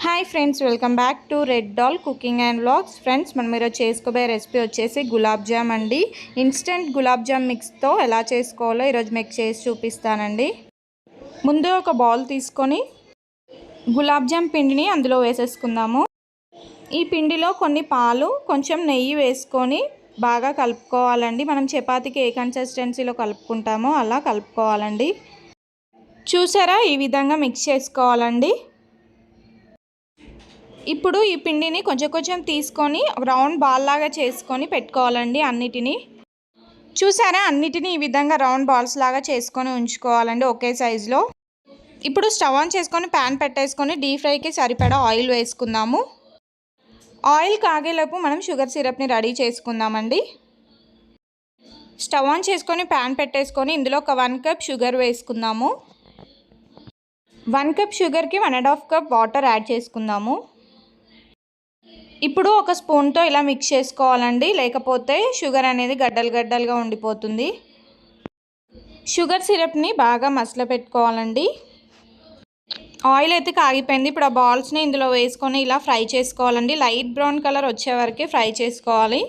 Hi friends, welcome back to red dal cooking and vlogs. Friends, మనం ఈరోజు చేసుకోబోయే recipe వచ్చేసి గులాబ్ జామ్ అండి. ఇన్స్టెంట్ గులాబ్ జామ్ మిక్స్తో ఎలా చేసుకోవాలో ఈరోజు మీకు చేసి చూపిస్తానండి. ముందు ఒక బౌల్ తీసుకొని గులాబ్ జామ్ పిండిని అందులో వేసేసుకుందాము. ఈ పిండిలో కొన్ని పాలు, కొంచెం నెయ్యి వేసుకొని బాగా కలుపుకోవాలండి. మనం చపాతీకి ఏ కన్సిస్టెన్సీలో కలుపుకుంటామో అలా కలుపుకోవాలండి. చూసారా, ఈ విధంగా మిక్స్ చేసుకోవాలండి. ఇప్పుడు ఈ పిండిని కొంచెం తీసుకొని రౌండ్ బాల్ లాగా చేసుకొని పెట్టుకోవాలండి. అన్నిటినీ చూసారా, అన్నిటినీ ఈ విధంగా రౌండ్ బాల్స్ లాగా చేసుకొని ఉంచుకోవాలండి ఒకే సైజులో. ఇప్పుడు స్టవ్ ఆన్ చేసుకొని ప్యాన్ పెట్టేసుకొని డీప్ ఫ్రైకి సరిపడా ఆయిల్ వేసుకుందాము. ఆయిల్ కాగేలోపు మనం షుగర్ సిరప్ని రెడీ చేసుకుందామండి. స్టవ్ ఆన్ చేసుకొని ప్యాన్ పెట్టేసుకొని ఇందులో ఒక 1 కప్ షుగర్ వేసుకుందాము. 1 కప్ షుగర్కి 1.5 కప్ వాటర్ యాడ్ చేసుకుందాము. ఇప్పుడు ఒక స్పూన్తో ఇలా మిక్స్ చేసుకోవాలండి, లేకపోతే షుగర్ అనేది గడ్డలుగా ఉండిపోతుంది. షుగర్ సిరప్ని బాగా మసల పెట్టుకోవాలండి. ఆయిల్ అయితే కాగిపోయింది. ఇప్పుడు ఆ బాల్స్ని ఇందులో వేసుకొని ఇలా ఫ్రై చేసుకోవాలండి. లైట్ బ్రౌన్ కలర్ వచ్చే వరకు ఫ్రై చేసుకోవాలి.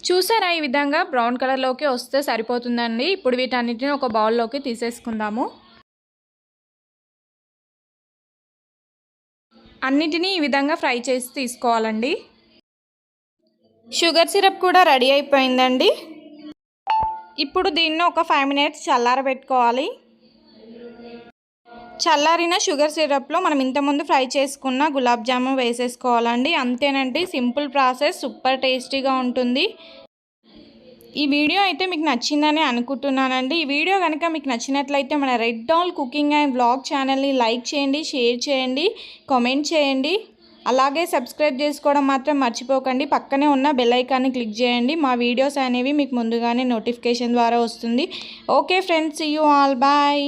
చూసారా, ఈ విధంగా బ్రౌన్ కలర్లోకి వస్తే సరిపోతుందండి. ఇప్పుడు వీటన్నిటిని ఒక బౌల్లోకి తీసేసుకుందాము. అన్నిటినీ ఈ విధంగా ఫ్రై చేసి తీసుకోవాలండి. షుగర్ సిరప్ కూడా రెడీ అయిపోయిందండి. ఇప్పుడు దీన్ని ఒక 5 మినిట్స్ చల్లారబెట్టుకోవాలి. చల్లారిన షుగర్ సిరప్లో మనం ఇంతకుముందు ఫ్రై చేసుకున్న గులాబ్ జామున్ వేసేసుకోవాలండి. అంతేనండి, సింపుల్ ప్రాసెస్, సూపర్ టేస్టీగా ఉంటుంది. ఈ వీడియో అయితే మీకు నచ్చిందని అనుకుంటున్నానండి. ఈ వీడియో కనుక మీకు నచ్చినట్లయితే మన red dal cooking and vlog ఛానల్ని లైక్ చేయండి, షేర్ చేయండి, కామెంట్ చేయండి. అలాగే సబ్స్క్రైబ్ చేసుకోవడం మాత్రం మర్చిపోకండి. పక్కనే ఉన్న బెల్ ఐకాన్ని క్లిక్ చేయండి. మా వీడియోస్ అనేవి మీకు ముందుగానే నోటిఫికేషన్ ద్వారా వస్తుంది. Okay friends, see you all, bye.